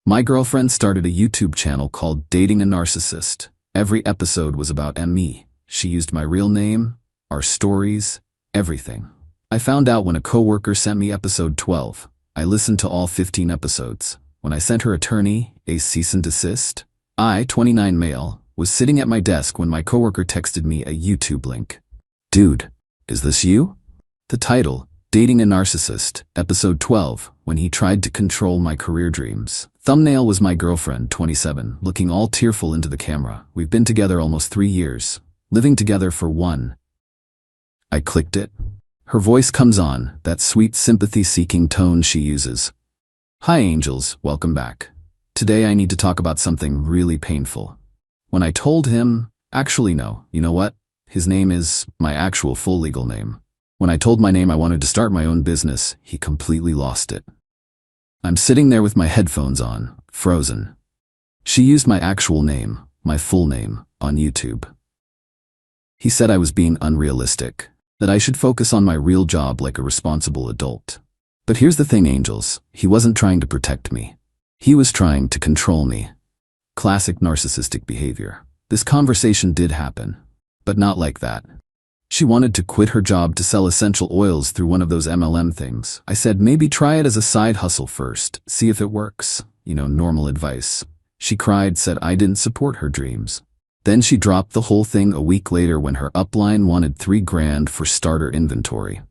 My girlfriend started a YouTube channel called Dating a Narcissist. Every episode was about me. She used my real name, our stories, everything. I found out when a coworker sent me episode 12. I listened to all 15 episodes. When I sent her attorney a cease and desist, I, 29 male, was sitting at my desk when my coworker texted me a YouTube link. Dude, is this you? The title, Dating a Narcissist, episode 12, when he tried to control my career dreams. Thumbnail was my girlfriend, 27, looking all tearful into the camera. We've been together almost 3 years, living together for 1. I clicked it. Her voice comes on, that sweet sympathy-seeking tone she uses. Hi angels, welcome back. Today I need to talk about something really painful. When I told him, actually no, you know what? His name is my actual full legal name. When I told my name I wanted to start my own business, he completely lost it. I'm sitting there with my headphones on, frozen. She used my actual name, my full name, on YouTube. He said I was being unrealistic, that I should focus on my real job like a responsible adult. But here's the thing, angels, he wasn't trying to protect me. He was trying to control me. Classic narcissistic behavior. This conversation did happen, but not like that. She wanted to quit her job to sell essential oils through one of those MLM things. I said maybe try it as a side hustle first, see if it works. Normal advice. She cried, said I didn't support her dreams. Then she dropped the whole thing a week later when her upline wanted $3 grand for starter inventory.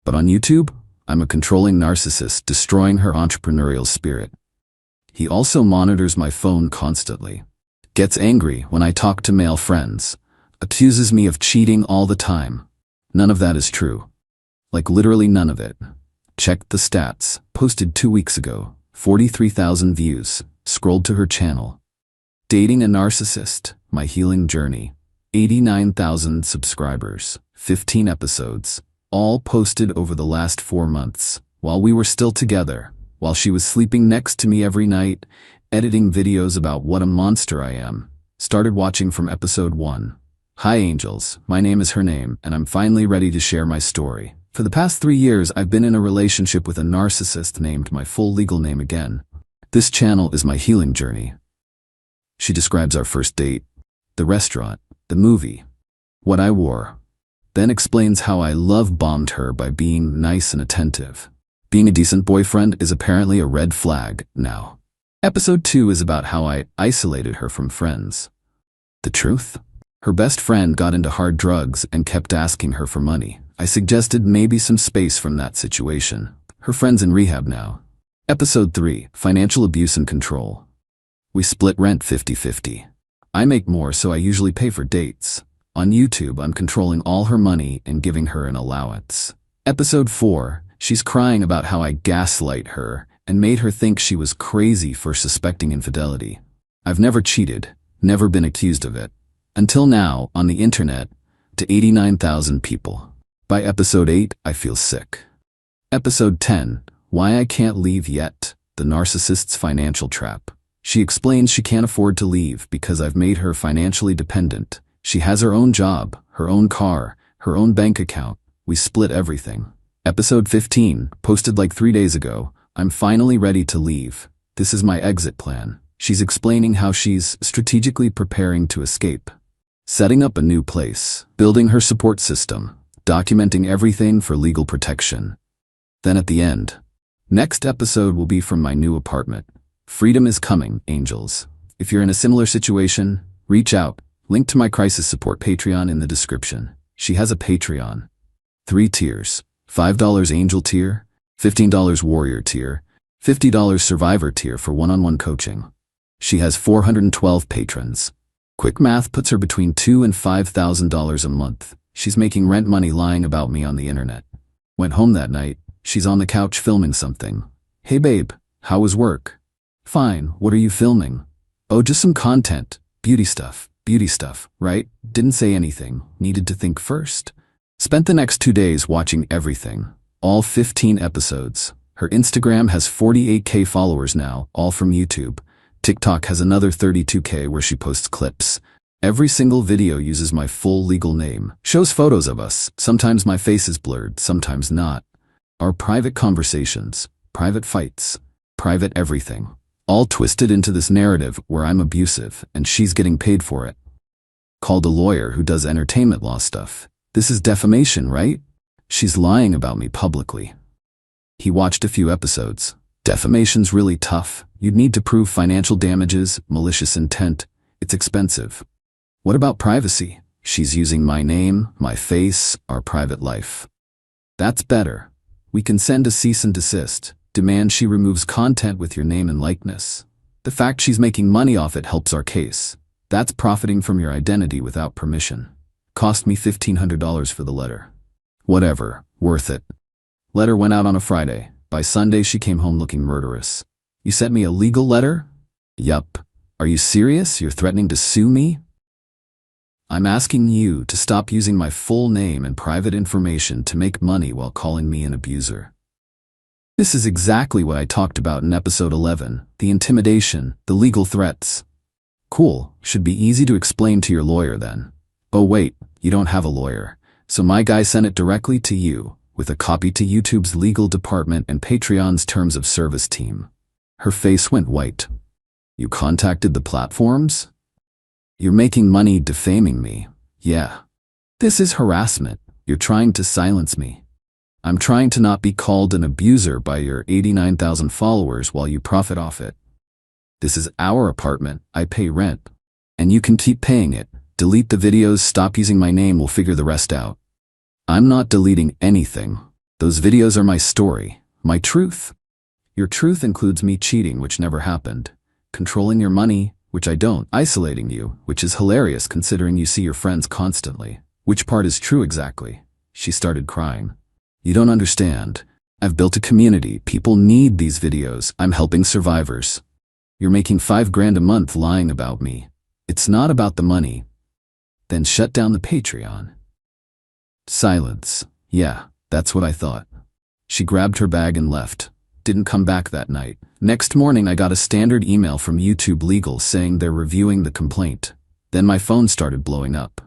But on YouTube, I'm a controlling narcissist destroying her entrepreneurial spirit. He also monitors my phone constantly. Gets angry when I talk to male friends. Accuses me of cheating all the time. None of that is true. Like literally none of it. Checked the stats. Posted 2 weeks ago. 43,000 views. Scrolled to her channel. Dating a Narcissist, My Healing Journey. 89,000 subscribers. 15 episodes. All posted over the last 4 months. While we were still together. While she was sleeping next to me every night. Editing videos about what a monster I am. Started watching from episode 1. Hi angels, my name is her name, and I'm finally ready to share my story. For the past 3 years, I've been in a relationship with a narcissist named my full legal name again. This channel is my healing journey. She describes our first date, the restaurant, the movie, what I wore, then explains how I love-bombed her by being nice and attentive. Being a decent boyfriend is apparently a red flag now. Episode 2 is about how I isolated her from friends. The truth? Her best friend got into hard drugs and kept asking her for money. I suggested maybe some space from that situation. Her friend's in rehab now. Episode 3, Financial Abuse and Control. We split rent 50-50. I make more, so I usually pay for dates. On YouTube, I'm controlling all her money and giving her an allowance. Episode 4, she's crying about how I gaslight her and made her think she was crazy for suspecting infidelity. I've never cheated, never been accused of it. Until now, on the internet, to 89,000 people. By episode 8, I feel sick. Episode 10, Why I Can't Leave Yet, The Narcissist's Financial Trap. She explains she can't afford to leave because I've made her financially dependent. She has her own job, her own car, her own bank account. We split everything. Episode 15, posted like 3 days ago, I'm finally ready to leave. This is my exit plan. She's explaining how she's strategically preparing to escape. Setting up a new place, building her support system, documenting everything for legal protection. Then at the end, next episode will be from my new apartment. Freedom is coming, angels. If you're in a similar situation, reach out. Link to my crisis support Patreon in the description. She has a Patreon. 3 tiers. $5 angel tier, $15 warrior tier, $50 survivor tier for one-on-one coaching. She has 412 patrons. Quick math puts her between $2,000 and $5,000 a month. She's making rent money lying about me on the internet. Went home that night. She's on the couch filming something. Hey babe, how was work? Fine, what are you filming? Oh, just some content. Beauty stuff, right? Didn't say anything. Needed to think first. Spent the next 2 days watching everything. All 15 episodes. Her Instagram has 48K followers now, all from YouTube. TikTok has another 32K where she posts clips. Every single video uses my full legal name. Shows photos of us. Sometimes my face is blurred, sometimes not. Our private conversations, private fights, private everything. All twisted into this narrative where I'm abusive and she's getting paid for it. Called a lawyer who does entertainment law stuff. This is defamation, right? She's lying about me publicly. He watched a few episodes. Defamation's really tough. You'd need to prove financial damages, malicious intent. It's expensive. What about privacy? She's using my name, my face, our private life. That's better. We can send a cease and desist. Demand she removes content with your name and likeness. The fact she's making money off it helps our case. That's profiting from your identity without permission. Cost me $1,500 for the letter. Whatever, worth it. Letter went out on a Friday. By Sunday she came home looking murderous. You sent me a legal letter? Yup. Are you serious? You're threatening to sue me? I'm asking you to stop using my full name and private information to make money while calling me an abuser. This is exactly what I talked about in episode 11, the intimidation, the legal threats. Cool, should be easy to explain to your lawyer then. Oh wait, you don't have a lawyer. So my guy sent it directly to you, with a copy to YouTube's legal department and Patreon's terms of service team. Her face went white. You contacted the platforms? You're making money defaming me. Yeah. This is harassment. You're trying to silence me. I'm trying to not be called an abuser by your 89,000 followers while you profit off it. This is our apartment. I pay rent. And you can keep paying it. Delete the videos, stop using my name, we'll figure the rest out. I'm not deleting anything. Those videos are my story, my truth. Your truth includes me cheating, which never happened. Controlling your money, which I don't. Isolating you, which is hilarious considering you see your friends constantly. Which part is true exactly? She started crying. You don't understand. I've built a community. People need these videos. I'm helping survivors. You're making $5,000 a month lying about me. It's not about the money. Then shut down the Patreon. Silence. Yeah, that's what I thought. She grabbed her bag and left. Didn't come back that night. Next morning I got a standard email from YouTube Legal saying they're reviewing the complaint. Then my phone started blowing up.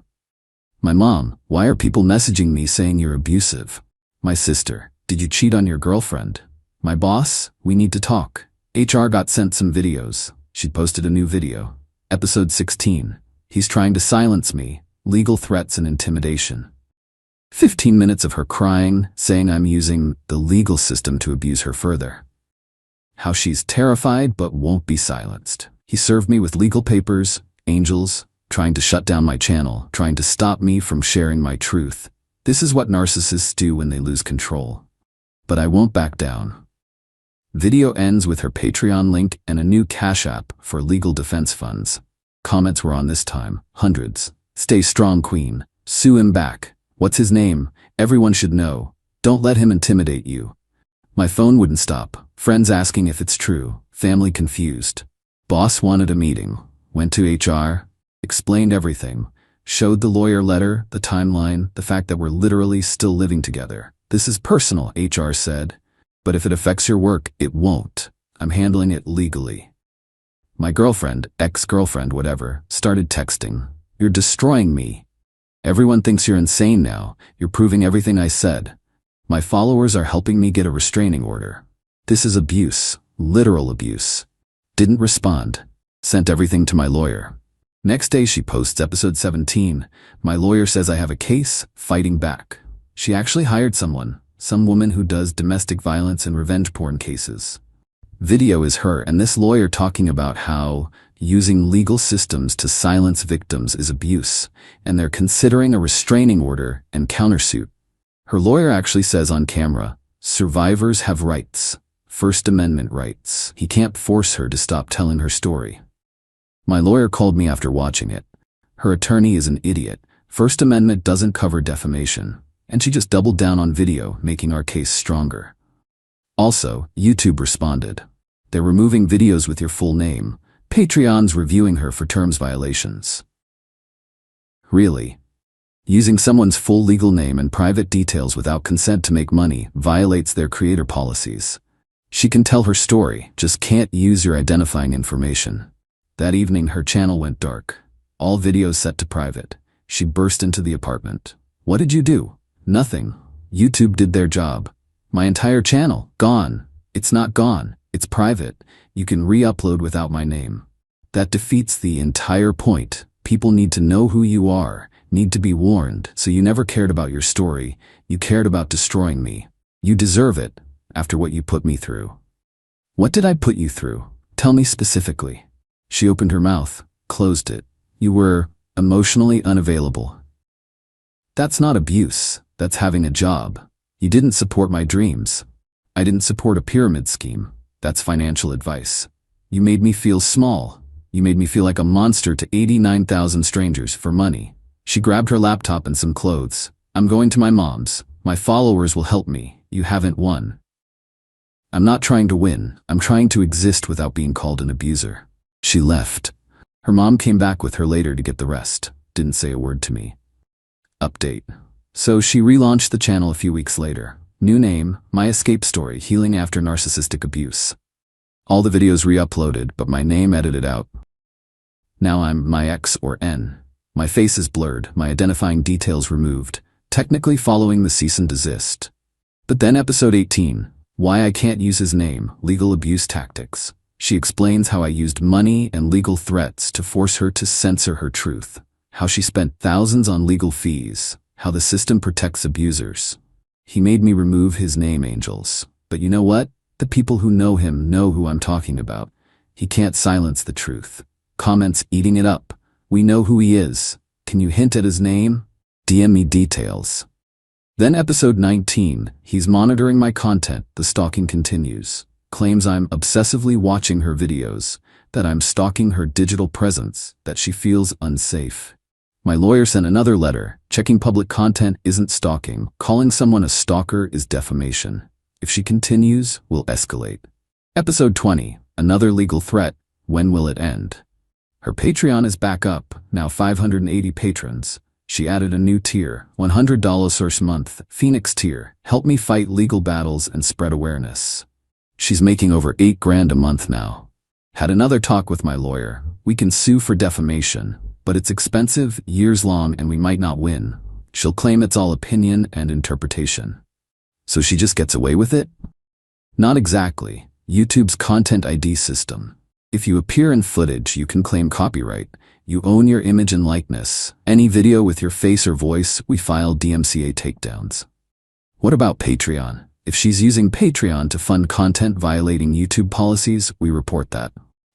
My mom, why are people messaging me saying you're abusive? My sister, did you cheat on your girlfriend? My boss, we need to talk. HR got sent some videos. She'd posted a new video. Episode 16. He's trying to silence me. Legal threats and intimidation. 15 minutes of her crying, saying I'm using the legal system to abuse her further. How she's terrified but won't be silenced. He served me with legal papers, angels, trying to shut down my channel, trying to stop me from sharing my truth. This is what narcissists do when they lose control. But I won't back down. Video ends with her Patreon link and a new Cash App for legal defense funds. Comments were on this time, hundreds. Stay strong, queen. Sue him back. What's his name? Everyone should know. Don't let him intimidate you. My phone wouldn't stop. Friends asking if it's true. Family confused. Boss wanted a meeting. Went to HR. Explained everything. Showed the lawyer letter, the timeline, the fact that we're literally still living together. This is personal, HR said. But if it affects your work, it won't. I'm handling it legally. My girlfriend, ex-girlfriend, whatever, started texting. You're destroying me. Everyone thinks you're insane now. You're proving everything I said. My followers are helping me get a restraining order. This is abuse, literal abuse. Didn't respond. Sent everything to my lawyer. Next day she posts episode 17. My lawyer says I have a case, fighting back. She actually hired someone, some woman who does domestic violence and revenge porn cases. Video is her and this lawyer talking about how using legal systems to silence victims is abuse, and they're considering a restraining order and countersuit. Her lawyer actually says on camera, survivors have rights, First Amendment rights. He can't force her to stop telling her story. My lawyer called me after watching it. Her attorney is an idiot. First Amendment doesn't cover defamation, and she just doubled down on video, making our case stronger. Also, YouTube responded. They're removing videos with your full name. Patreon's reviewing her for terms violations. Really? Using someone's full legal name and private details without consent to make money violates their creator policies. She can tell her story, just can't use your identifying information. That evening her channel went dark. All videos set to private. She burst into the apartment. What did you do? Nothing. YouTube did their job. My entire channel, gone. It's not gone. It's private. You can re-upload without my name. That defeats the entire point. People need to know who you are, need to be warned, so you never cared about your story. You cared about destroying me. You deserve it, after what you put me through. What did I put you through? Tell me specifically. She opened her mouth, closed it. You were emotionally unavailable. That's not abuse, that's having a job. You didn't support my dreams. I didn't support a pyramid scheme. That's financial advice. You made me feel small. You made me feel like a monster to 89,000 strangers for money. She grabbed her laptop and some clothes. I'm going to my mom's. My followers will help me. You haven't won. I'm not trying to win. I'm trying to exist without being called an abuser. She left. Her mom came back with her later to get the rest. Didn't say a word to me. Update. So she relaunched the channel a few weeks later. New name, My Escape Story, Healing After Narcissistic Abuse. All the videos re-uploaded, but my name edited out. Now I'm my X or N. My face is blurred, my identifying details removed, technically following the cease and desist. But then episode 18, Why I Can't Use His Name, Legal Abuse Tactics. She explains how I used money and legal threats to force her to censor her truth, how she spent thousands on legal fees, how the system protects abusers. He made me remove his name, Angels. But you know what? The people who know him know who I'm talking about. He can't silence the truth. Comments eating it up. We know who he is. Can you hint at his name? DM me details. Then episode 19, he's monitoring my content, the stalking continues. Claims I'm obsessively watching her videos, that I'm stalking her digital presence, that she feels unsafe. My lawyer sent another letter. Checking public content isn't stalking. Calling someone a stalker is defamation. If she continues, we'll escalate. Episode 20, another legal threat. When will it end? Her Patreon is back up, now 580 patrons. She added a new tier, $100 first month, Phoenix tier. Help me fight legal battles and spread awareness. She's making over $8,000 a month now. Had another talk with my lawyer. We can sue for defamation, but it's expensive, years long, and we might not win. She'll claim it's all opinion and interpretation. So she just gets away with it? Not exactly. YouTube's Content ID system. If you appear in footage, you can claim copyright. You own your image and likeness. Any video with your face or voice, we file DMCA takedowns. What about Patreon? If she's using Patreon to fund content violating YouTube policies, we report that.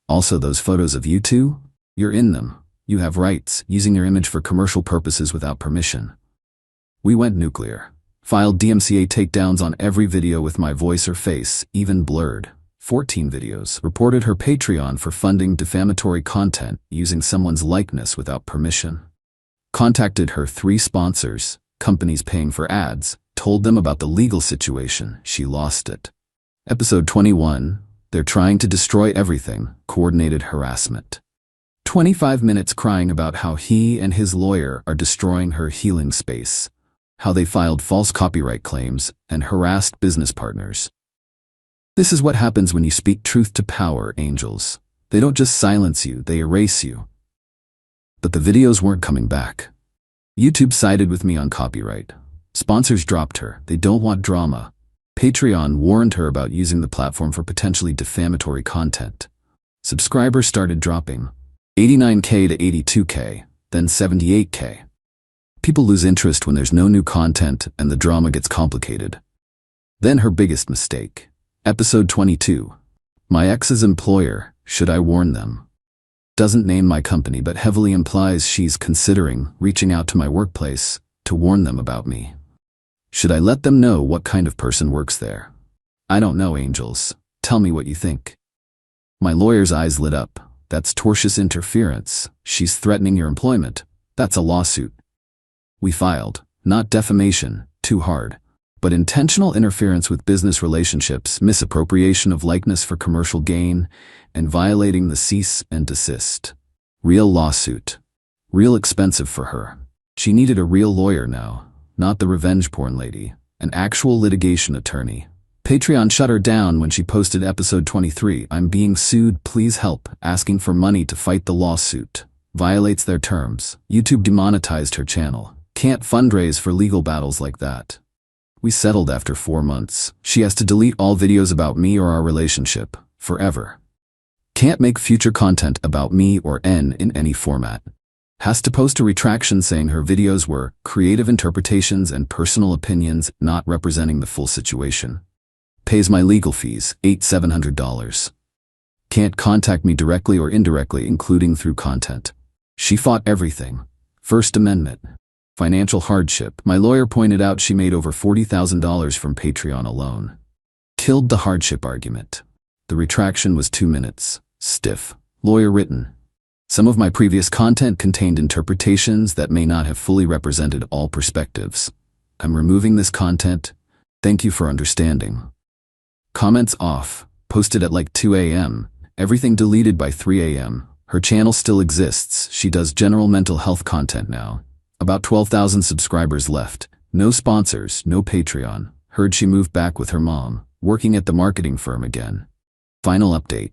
Also, those photos of you two, you're in them. You have rights, using your image for commercial purposes without permission. We went nuclear. Filed DMCA takedowns on every video with my voice or face, even blurred. 14 videos. Reported her Patreon for funding defamatory content using someone's likeness without permission. Contacted her 3 sponsors, companies paying for ads, told them about the legal situation. She lost it. Episode 21, They're Trying to Destroy Everything, Coordinated Harassment. 25 minutes crying about how he and his lawyer are destroying her healing space, how they filed false copyright claims and harassed business partners. This is what happens when you speak truth to power, Angels. They don't just silence you, they erase you. But the videos weren't coming back. YouTube sided with me on copyright. Sponsors dropped her. They don't want drama. Patreon warned her about using the platform for potentially defamatory content. Subscribers started dropping. 89K to 82K, then 78K. People lose interest when there's no new content and the drama gets complicated. Then her biggest mistake. Episode 22. My ex's employer, should I warn them? Doesn't name my company but heavily implies she's considering reaching out to my workplace to warn them about me. Should I let them know what kind of person works there? I don't know, Angels. Tell me what you think. My lawyer's eyes lit up. That's tortious interference. She's threatening your employment. That's a lawsuit. We filed, not defamation, too hard, but intentional interference with business relationships, misappropriation of likeness for commercial gain, and violating the cease and desist. Real lawsuit. Real expensive for her. She needed a real lawyer now, not the revenge porn lady, an actual litigation attorney. Patreon shut her down when she posted episode 23, I'm being sued, please help, asking for money to fight the lawsuit. Violates their terms. YouTube demonetized her channel. Can't fundraise for legal battles like that. We settled after 4 months. She has to delete all videos about me or our relationship, forever. Can't make future content about me or N in any format. Has to post a retraction saying her videos were creative interpretations and personal opinions not representing the full situation. Pays my legal fees, $700. Can't contact me directly or indirectly, including through content. She fought everything. First Amendment. Financial hardship. My lawyer pointed out she made over $40,000 from Patreon alone. Killed the hardship argument. The retraction was 2 minutes. Stiff. Lawyer written. Some of my previous content contained interpretations that may not have fully represented all perspectives. I'm removing this content. Thank you for understanding. Comments off. Posted at like 2 a.m. Everything deleted by 3 a.m. Her channel still exists. She does general mental health content now. About 12,000 subscribers left. No sponsors, no Patreon. Heard she moved back with her mom, working at the marketing firm again. Final update.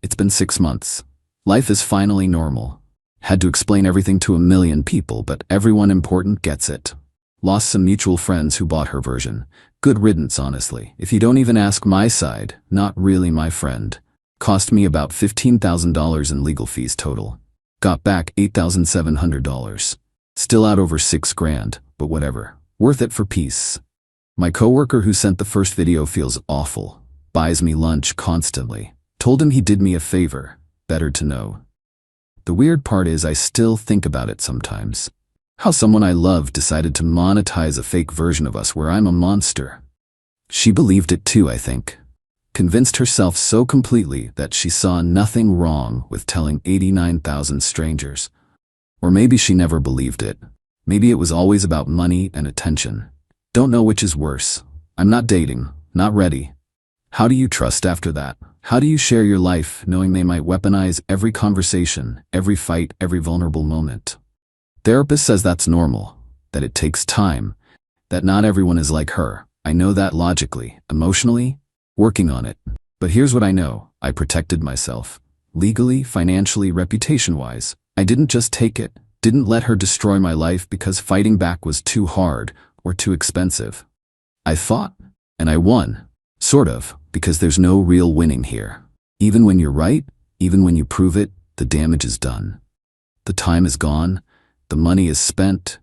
It's been 6 months. Life is finally normal. Had to explain everything to 1 million people, but everyone important gets it. Lost some mutual friends who bought her version. Good riddance, honestly. If you don't even ask my side, not really my friend. Cost me about $15,000 in legal fees total. Got back $8,700. Still out over $6,000, but whatever. Worth it for peace. My coworker who sent the first video feels awful. Buys me lunch constantly. Told him he did me a favor. Better to know. The weird part is I still think about it sometimes. How someone I love decided to monetize a fake version of us where I'm a monster. She believed it too, I think. Convinced herself so completely that she saw nothing wrong with telling 89,000 strangers. Or maybe she never believed it. Maybe it was always about money and attention. Don't know which is worse. I'm not dating, not ready. How do you trust after that? How do you share your life knowing they might weaponize every conversation, every fight, every vulnerable moment? Therapist says that's normal, that it takes time, that not everyone is like her. I know that logically, emotionally, working on it. But here's what I know. I protected myself. Legally, financially, reputation-wise. I didn't just take it, didn't let her destroy my life because fighting back was too hard or too expensive. I fought, and I won. Sort of, because there's no real winning here. Even when you're right, even when you prove it, the damage is done. The time is gone, the money is spent,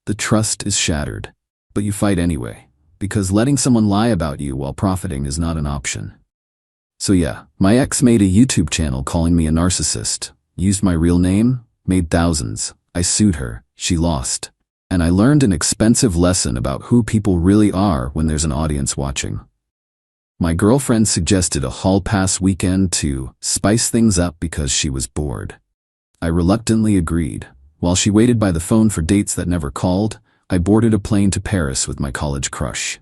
the trust is shattered. But you fight anyway, because letting someone lie about you while profiting is not an option. So yeah, my ex made a YouTube channel calling me a narcissist, used my real name, made thousands. I sued her, she lost. And I learned an expensive lesson about who people really are when there's an audience watching. My girlfriend suggested a hall pass weekend to spice things up because she was bored. I reluctantly agreed. While she waited by the phone for dates that never called, I boarded a plane to Paris with my college crush.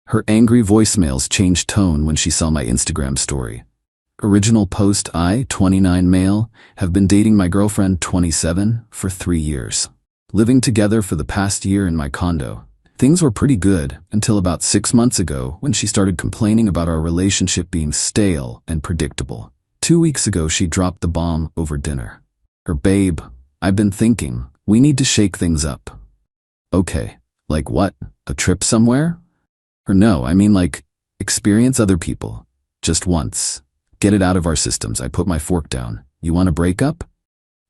Her angry voicemails changed tone when she saw my Instagram story. Original post: I, 29 male, have been dating my girlfriend, 27, for 3 years. Living together for the past year in my condo. Things were pretty good until about 6 months ago when she started complaining about our relationship being stale and predictable. 2 weeks ago she dropped the bomb over dinner. Her babe, I've been thinking, we need to shake things up. Okay, like what? A trip somewhere? Or no, I mean like, experience other people. Just once. Get it out of our systems. I put my fork down. You want a breakup?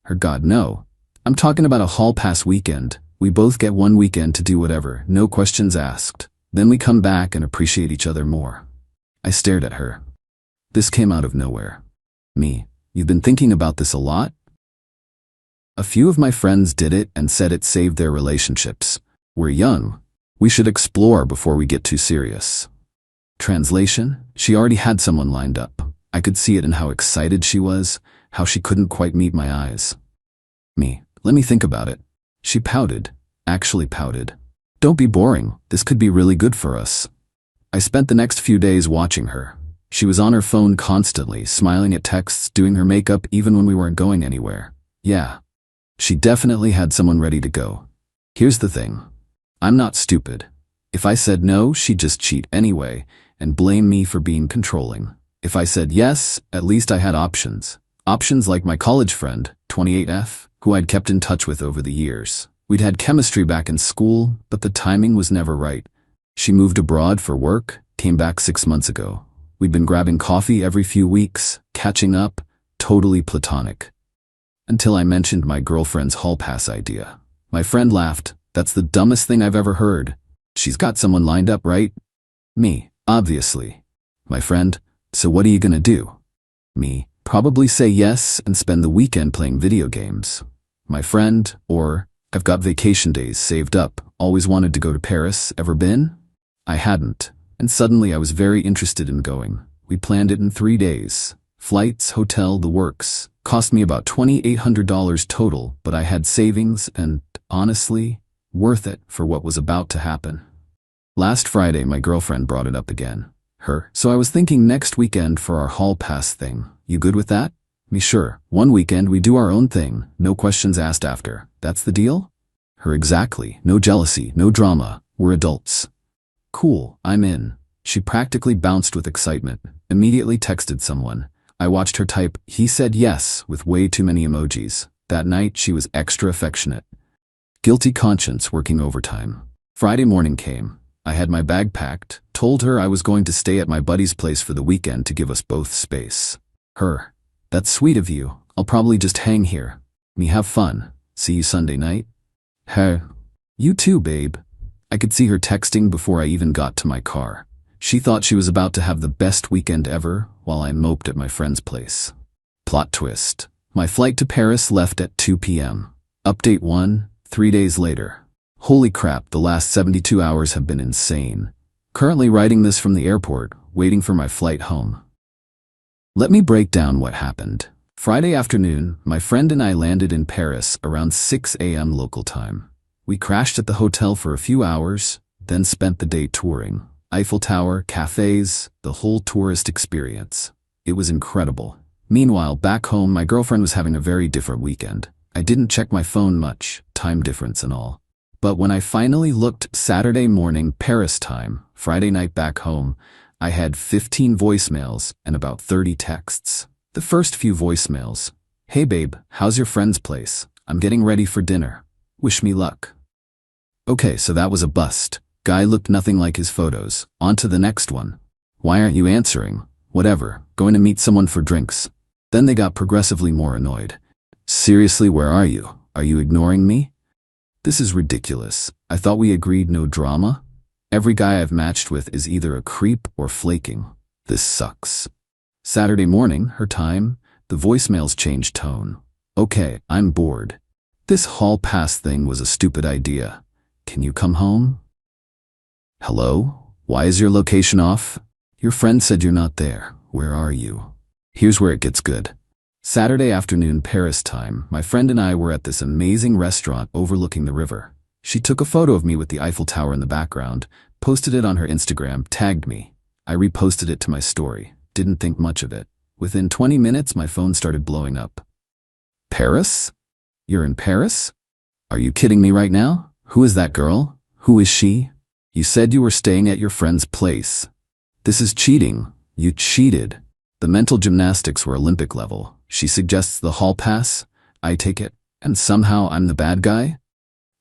Her God, no. I'm talking about a hall pass weekend. We both get 1 weekend to do whatever, no questions asked. Then we come back and appreciate each other more. I stared at her. This came out of nowhere. Me, you've been thinking about this a lot? A few of my friends did it and said it saved their relationships. We're young. We should explore before we get too serious. Translation: she already had someone lined up. I could see it in how excited she was, how she couldn't quite meet my eyes. Me, let me think about it. She pouted, actually pouted. Don't be boring, this could be really good for us. I spent the next few days watching her. She was on her phone constantly, smiling at texts, doing her makeup even when we weren't going anywhere. Yeah. She definitely had someone ready to go. Here's the thing. I'm not stupid. If I said no, she'd just cheat anyway and blame me for being controlling. If I said yes, at least I had options. Options like my college friend, 28F, who I'd kept in touch with over the years. We'd had chemistry back in school, but the timing was never right. She moved abroad for work, came back 6 months ago. We'd been grabbing coffee every few weeks, catching up, totally platonic. Until I mentioned my girlfriend's hall pass idea. My friend laughed. That's the dumbest thing I've ever heard. She's got someone lined up, right? Me, obviously. My friend, so what are you gonna do? Me, probably say yes and spend the weekend playing video games. My friend, or, I've got vacation days saved up, always wanted to go to Paris, ever been? I hadn't, and suddenly I was very interested in going. We planned it in 3 days. Flights, hotel, the works. Cost me about $2,800 total, but I had savings and, honestly, worth it for what was about to happen. Last Friday, my girlfriend brought it up again. So I was thinking next weekend for our hall pass thing. You good with that? Me, sure. One weekend we do our own thing, no questions asked after. That's the deal? Her, exactly. No jealousy, no drama. We're adults. Cool, I'm in. She practically bounced with excitement, immediately texted someone. I watched her type, he said yes, with way too many emojis. That night, she was extra affectionate. Guilty conscience working overtime. Friday morning came. I had my bag packed, told her I was going to stay at my buddy's place for the weekend to give us both space. Her, that's sweet of you. I'll probably just hang here. Me, have fun. See you Sunday night. Her, you too, babe. I could see her texting before I even got to my car. She thought she was about to have the best weekend ever, while I moped at my friend's place. Plot twist. My flight to Paris left at 2 p.m. Update 1, 3 days later. Holy crap, the last 72 hours have been insane. Currently writing this from the airport, waiting for my flight home. Let me break down what happened. Friday afternoon, my friend and I landed in Paris around 6 a.m. local time. We crashed at the hotel for a few hours, then spent the day touring. Eiffel Tower, cafes, the whole tourist experience. It was incredible. Meanwhile, back home, my girlfriend was having a very different weekend. I didn't check my phone much, time difference and all. But when I finally looked Saturday morning Paris time, Friday night back home, I had 15 voicemails and about 30 texts. The first few voicemails. Hey babe, how's your friend's place? I'm getting ready for dinner. Wish me luck. Okay, so that was a bust. Guy looked nothing like his photos. On to the next one. Why aren't you answering? Whatever, going to meet someone for drinks. Then they got progressively more annoyed. Seriously, where are you? Are you ignoring me? This is ridiculous. I thought we agreed no drama? Every guy I've matched with is either a creep or flaking. This sucks. Saturday morning, her time, the voicemails changed tone. Okay, I'm bored. This hall pass thing was a stupid idea. Can you come home? Hello? Why is your location off? Your friend said you're not there. Where are you? Here's where it gets good. Saturday afternoon Paris time, my friend and I were at this amazing restaurant overlooking the river. She took a photo of me with the Eiffel Tower in the background, posted it on her Instagram, tagged me. I reposted it to my story. Didn't think much of it. Within 20 minutes, my phone started blowing up. Paris? You're in Paris? Are you kidding me right now? Who is that girl? Who is she? You said you were staying at your friend's place. This is cheating. You cheated. The mental gymnastics were Olympic level. She suggests the hall pass. I take it, and somehow I'm the bad guy?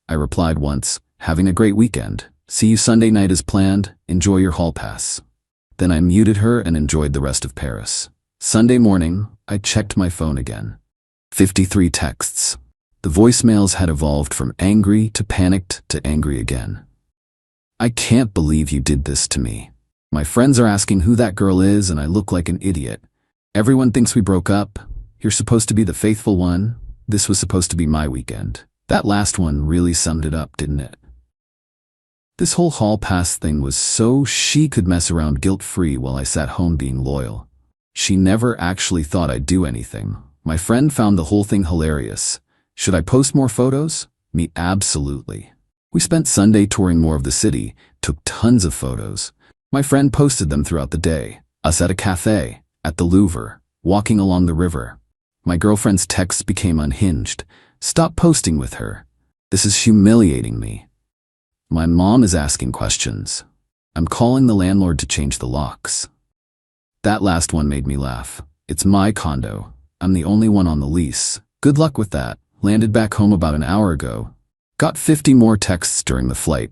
I replied once, having a great weekend. See you Sunday night as planned. Enjoy your hall pass. Then I muted her and enjoyed the rest of Paris. Sunday morning, I checked my phone again. 53 texts. The voicemails had evolved from angry to panicked to angry again. I can't believe you did this to me. My friends are asking who that girl is and I look like an idiot. Everyone thinks we broke up. You're supposed to be the faithful one. This was supposed to be my weekend. That last one really summed it up, didn't it? This whole hall pass thing was so she could mess around guilt-free while I sat home being loyal. She never actually thought I'd do anything. My friend found the whole thing hilarious. Should I post more photos? Me, absolutely. We spent Sunday touring more of the city, took tons of photos. My friend posted them throughout the day. Us at a cafe, at the Louvre, walking along the river. My girlfriend's texts became unhinged. Stop posting with her. This is humiliating me. My mom is asking questions. I'm calling the landlord to change the locks. That last one made me laugh. It's my condo. I'm the only one on the lease. Good luck with that. Landed back home about an hour ago. Got 50 more texts during the flight.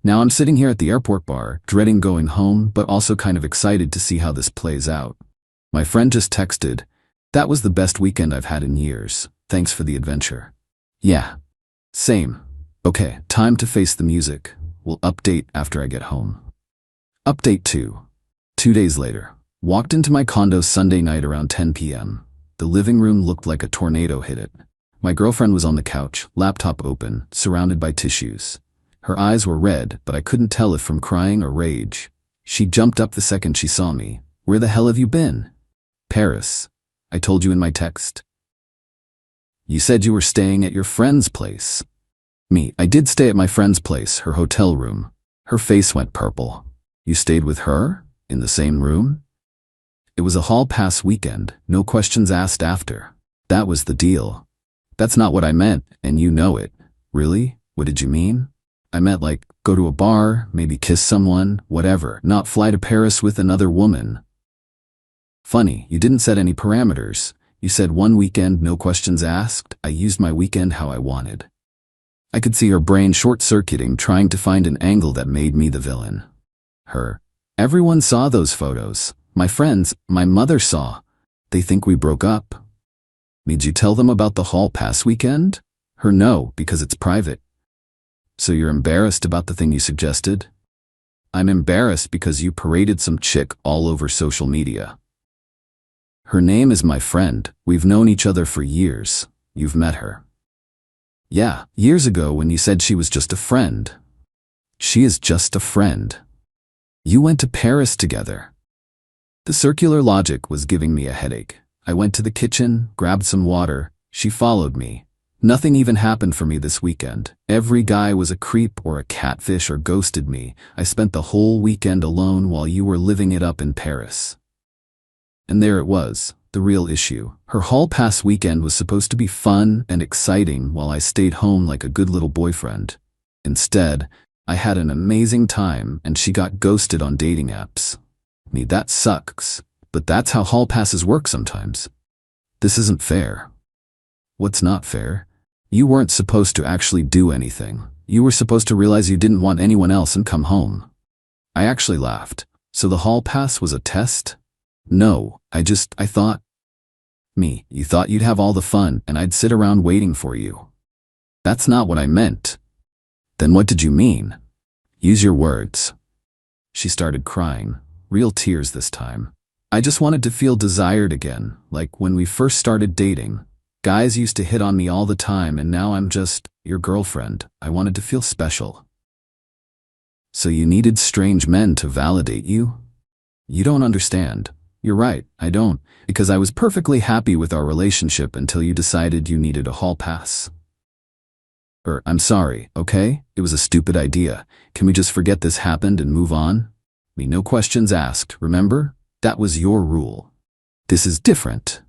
Now I'm sitting here at the airport bar, dreading going home, but also kind of excited to see how this plays out. My friend just texted, "That was the best weekend I've had in years. Thanks for the adventure." Yeah. Same. Okay, time to face the music. We'll update after I get home. Update 2. 2 days later. Walked into my condo Sunday night around 10 p.m. The living room looked like a tornado hit it. My girlfriend was on the couch, laptop open, surrounded by tissues. Her eyes were red, but I couldn't tell if from crying or rage. She jumped up the second she saw me. "Where the hell have you been?" "Paris. I told you in my text." "You said you were staying at your friend's place." Me, I did stay at my friend's place, her hotel room. Her face went purple. "You stayed with her? In the same room?" "It was a hall pass weekend, no questions asked after. That was the deal." "That's not what I meant, and you know it." "Really? What did you mean?" "I meant like, go to a bar, maybe kiss someone, whatever, not fly to Paris with another woman." "Funny, you didn't set any parameters. You said one weekend, no questions asked. I used my weekend how I wanted." I could see her brain short-circuiting, trying to find an angle that made me the villain. Her. "Everyone saw those photos. My friends, my mother saw. They think we broke up." "Did you tell them about the hall pass weekend?" Her. "No, because it's private." "So you're embarrassed about the thing you suggested?" "I'm embarrassed because you paraded some chick all over social media." "Her name is my friend. We've known each other for years. You've met her." "Yeah, years ago when you said she was just a friend." "She is just a friend. You went to Paris together." The circular logic was giving me a headache. I went to the kitchen, grabbed some water. She followed me. Nothing even happened for me this weekend. Every guy was a creep or a catfish or ghosted me. I spent the whole weekend alone while you were living it up in Paris. And there it was, the real issue. Her hall pass weekend was supposed to be fun and exciting while I stayed home like a good little boyfriend. Instead, I had an amazing time and she got ghosted on dating apps. That sucks, but that's how hall passes work sometimes. This isn't fair. What's not fair? You weren't supposed to actually do anything. You were supposed to realize you didn't want anyone else and come home. I actually laughed. So the hall pass was a test? No, I thought. You thought you'd have all the fun and I'd sit around waiting for you. That's not what I meant. Then what did you mean? Use your words. She started crying, real tears this time. I just wanted to feel desired again, like when we first started dating. Guys used to hit on me all the time and now I'm just your girlfriend. I wanted to feel special. So you needed strange men to validate you? You don't understand. You're right, I don't, because I was perfectly happy with our relationship until you decided you needed a hall pass. I'm sorry, okay? It was a stupid idea. Can we just forget this happened and move on? No questions asked, remember? That was your rule. This is different.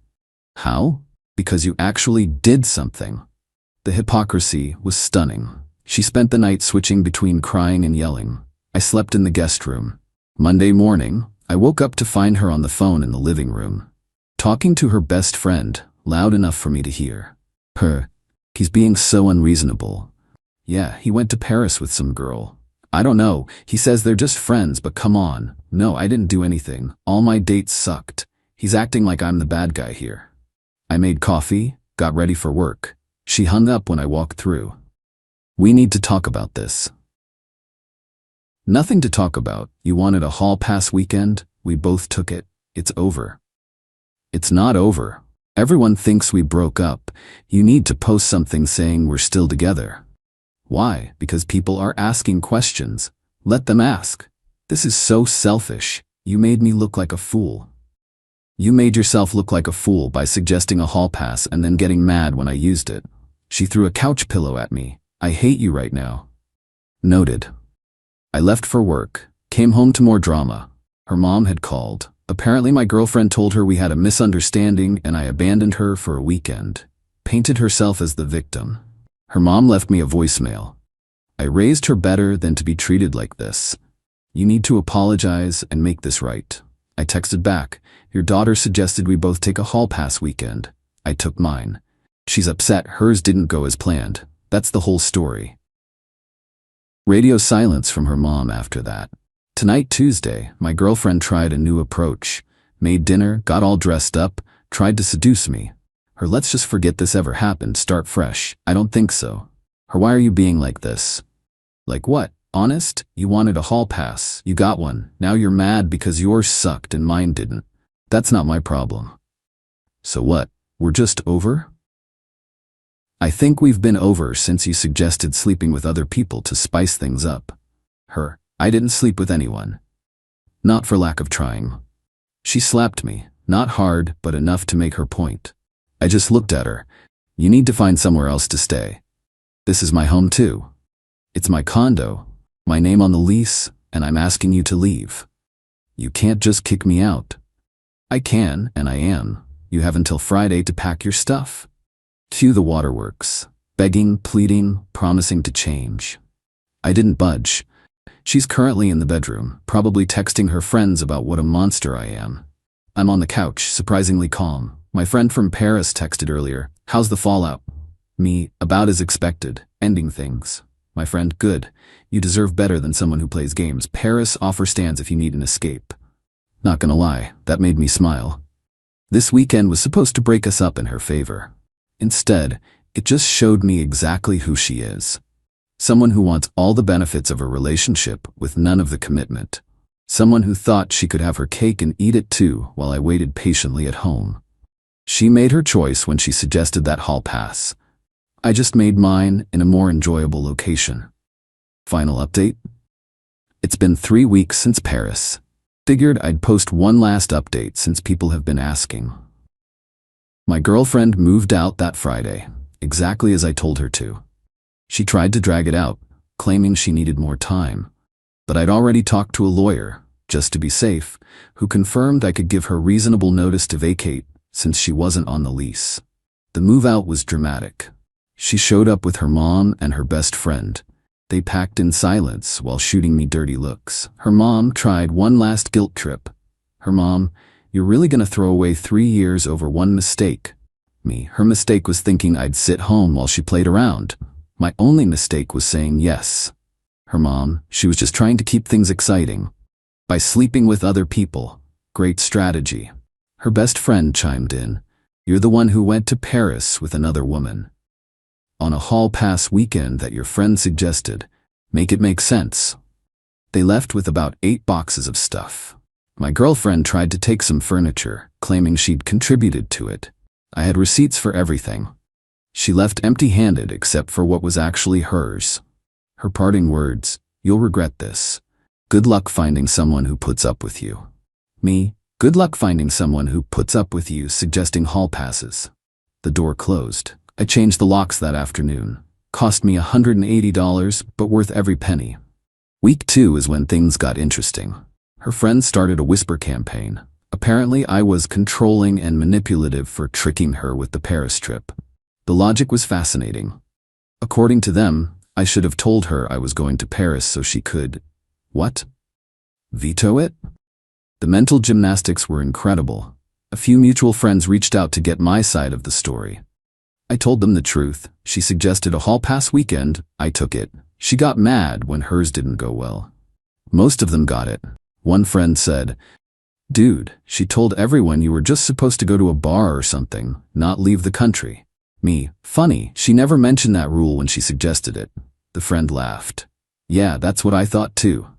How? Because you actually did something. The hypocrisy was stunning. She spent the night switching between crying and yelling. I slept in the guest room. Monday morning, I woke up to find her on the phone in the living room, talking to her best friend, loud enough for me to hear. He's being so unreasonable. Yeah, he went to Paris with some girl. I don't know, he says they're just friends, but come on. No, I didn't do anything. All my dates sucked. He's acting like I'm the bad guy here. I made coffee, got ready for work. She hung up when I walked through. We need to talk about this. Nothing to talk about. You wanted a hall pass weekend. We both took it. It's over. It's not over. Everyone thinks we broke up. You need to post something saying we're still together. Why? Because people are asking questions. Let them ask. This is so selfish. You made me look like a fool. You made yourself look like a fool by suggesting a hall pass and then getting mad when I used it. She threw a couch pillow at me. I hate you right now. Noted. I left for work, came home to more drama. Her mom had called. Apparently my girlfriend told her we had a misunderstanding and I abandoned her for a weekend. Painted herself as the victim. Her mom left me a voicemail. I raised her better than to be treated like this. You need to apologize and make this right. I texted back. Your daughter suggested we both take a hall pass weekend. I took mine. She's upset hers didn't go as planned. That's the whole story. Radio silence from her mom after that. Tonight, Tuesday, my girlfriend tried a new approach. Made dinner, got all dressed up, tried to seduce me. Her let's just forget this ever happened, start fresh. I don't think so. Her why are you being like this? Like what? Honest? You wanted a hall pass. You got one. Now you're mad because yours sucked and mine didn't. That's not my problem. So what? We're just over? I think we've been over since you suggested sleeping with other people to spice things up. Her. I didn't sleep with anyone. Not for lack of trying. She slapped me, not hard, but enough to make her point. I just looked at her. You need to find somewhere else to stay. This is my home too. It's my condo, my name on the lease, and I'm asking you to leave. You can't just kick me out. I can, and I am. You have until Friday to pack your stuff. Cue the waterworks. Begging, pleading, promising to change. I didn't budge. She's currently in the bedroom, probably texting her friends about what a monster I am. I'm on the couch, surprisingly calm. My friend from Paris texted earlier, how's the fallout? Me, about as expected, ending things. My friend, good. You deserve better than someone who plays games. Paris, offer stands if you need an escape. Not gonna lie, that made me smile. This weekend was supposed to break us up in her favor. Instead, it just showed me exactly who she is. Someone who wants all the benefits of a relationship with none of the commitment. Someone who thought she could have her cake and eat it too while I waited patiently at home. She made her choice when she suggested that hall pass. I just made mine in a more enjoyable location. Final update? It's been 3 weeks since Paris. Figured I'd post one last update since people have been asking. My girlfriend moved out that Friday, exactly as I told her to. She tried to drag it out, claiming she needed more time. But I'd already talked to a lawyer, just to be safe, who confirmed I could give her reasonable notice to vacate since she wasn't on the lease. The move out was dramatic. She showed up with her mom and her best friend. They packed in silence while shooting me dirty looks. Her mom tried one last guilt trip. Her mom, you're really gonna throw away 3 years over one mistake. Me, her mistake was thinking I'd sit home while she played around. My only mistake was saying yes. Her mom, she was just trying to keep things exciting. By sleeping with other people. Great strategy. Her best friend chimed in. You're the one who went to Paris with another woman. On a hall pass weekend that your friend suggested. Make it make sense. They left with about 8 boxes of stuff. My girlfriend tried to take some furniture, claiming she'd contributed to it. I had receipts for everything. She left empty-handed except for what was actually hers. Her parting words, you'll regret this. Good luck finding someone who puts up with you. Me, good luck finding someone who puts up with you, suggesting hall passes. The door closed. I changed the locks that afternoon. Cost me $180, but worth every penny. Week 2 is when things got interesting. Her friends started a whisper campaign. Apparently I was controlling and manipulative for tricking her with the Paris trip. The logic was fascinating. According to them, I should have told her I was going to Paris so she could, what? Veto it? The mental gymnastics were incredible. A few mutual friends reached out to get my side of the story. I told them the truth. She suggested a hall pass weekend. I took it. She got mad when hers didn't go well. Most of them got it. One friend said, dude, she told everyone you were just supposed to go to a bar or something, not leave the country. Me, funny, she never mentioned that rule when she suggested it. The friend laughed. Yeah, that's what I thought too.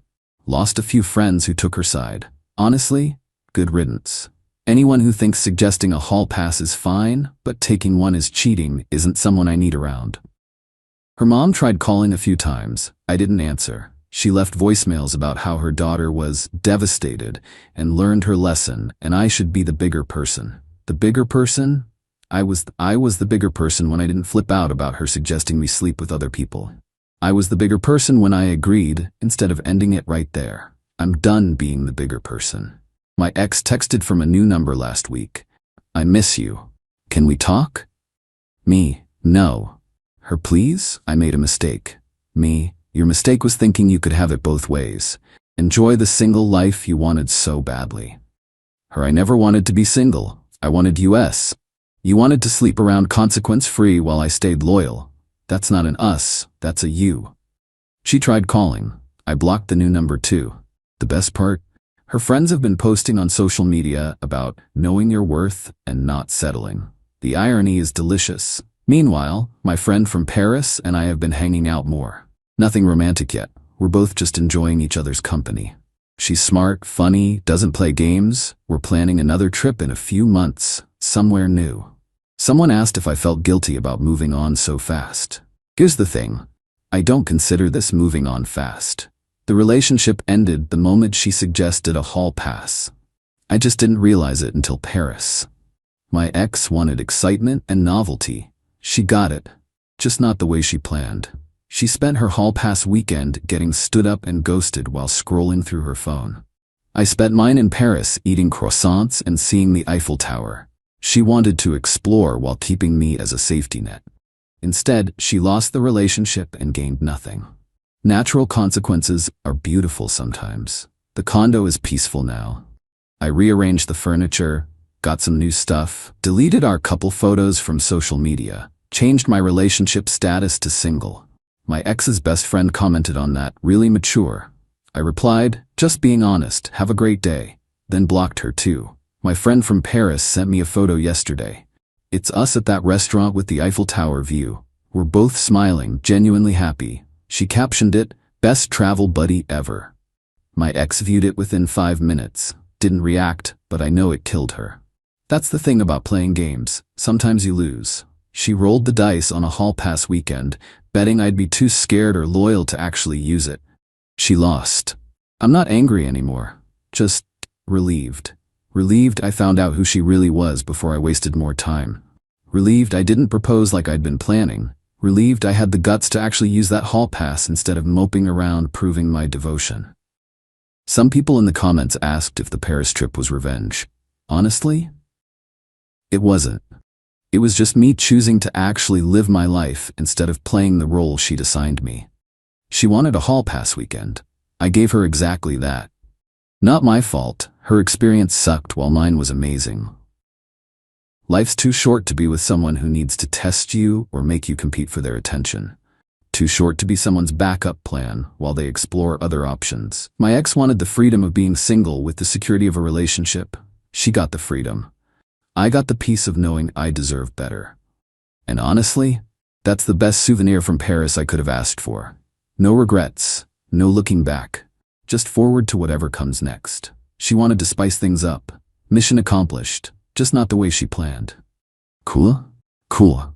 Lost a few friends who took her side. Honestly, good riddance. Anyone who thinks suggesting a hall pass is fine, but taking one is cheating, isn't someone I need around. Her mom tried calling a few times. I didn't answer. She left voicemails about how her daughter was devastated and learned her lesson, and I should be the bigger person. The bigger person? I was the bigger person when I didn't flip out about her suggesting me sleep with other people. I was the bigger person when I agreed, instead of ending it right there. I'm done being the bigger person. My ex texted from a new number last week. I miss you. Can we talk? Me, no. Her, please? I made a mistake. Me, your mistake was thinking you could have it both ways. Enjoy the single life you wanted so badly. Her, I never wanted to be single. I wanted US. You wanted to sleep around consequence-free while I stayed loyal. That's not an us, that's a you. She tried calling. I blocked the new number too. The best part? Her friends have been posting on social media about knowing your worth and not settling. The irony is delicious. Meanwhile, my friend from Paris and I have been hanging out more. Nothing romantic yet. We're both just enjoying each other's company. She's smart, funny, doesn't play games. We're planning another trip in a few months, somewhere new. Someone asked if I felt guilty about moving on so fast. Here's the thing. I don't consider this moving on fast. The relationship ended the moment she suggested a hall pass. I just didn't realize it until Paris. My ex wanted excitement and novelty. She got it, just not the way she planned. She spent her hall pass weekend getting stood up and ghosted while scrolling through her phone. I spent mine in Paris eating croissants and seeing the Eiffel Tower. She wanted to explore while keeping me as a safety net. Instead, she lost the relationship and gained nothing. Natural consequences are beautiful sometimes. The condo is peaceful now. I rearranged the furniture, got some new stuff, deleted our couple photos from social media, changed my relationship status to single. My ex's best friend commented on that, really mature. I replied, just being honest, have a great day, then blocked her too. My friend from Paris sent me a photo yesterday. It's us at that restaurant with the Eiffel Tower view. We're both smiling, genuinely happy. She captioned it, best travel buddy ever. My ex viewed it within 5 minutes. Didn't react, but I know it killed her. That's the thing about playing games. Sometimes you lose. She rolled the dice on a hall pass weekend, betting I'd be too scared or loyal to actually use it. She lost. I'm not angry anymore. Just relieved. Relieved I found out who she really was before I wasted more time. Relieved I didn't propose like I'd been planning. Relieved I had the guts to actually use that hall pass instead of moping around proving my devotion. Some people in the comments asked if the Paris trip was revenge. Honestly, it wasn't. It was just me choosing to actually live my life instead of playing the role she'd assigned me. She wanted a hall pass weekend. I gave her exactly that. Not my fault. Her experience sucked while mine was amazing. Life's too short to be with someone who needs to test you or make you compete for their attention. Too short to be someone's backup plan while they explore other options. My ex wanted the freedom of being single with the security of a relationship. She got the freedom. I got the peace of knowing I deserve better. And honestly, that's the best souvenir from Paris I could have asked for. No regrets, no looking back, just forward to whatever comes next. She wanted to spice things up. Mission accomplished, just not the way she planned. Cool? Cool.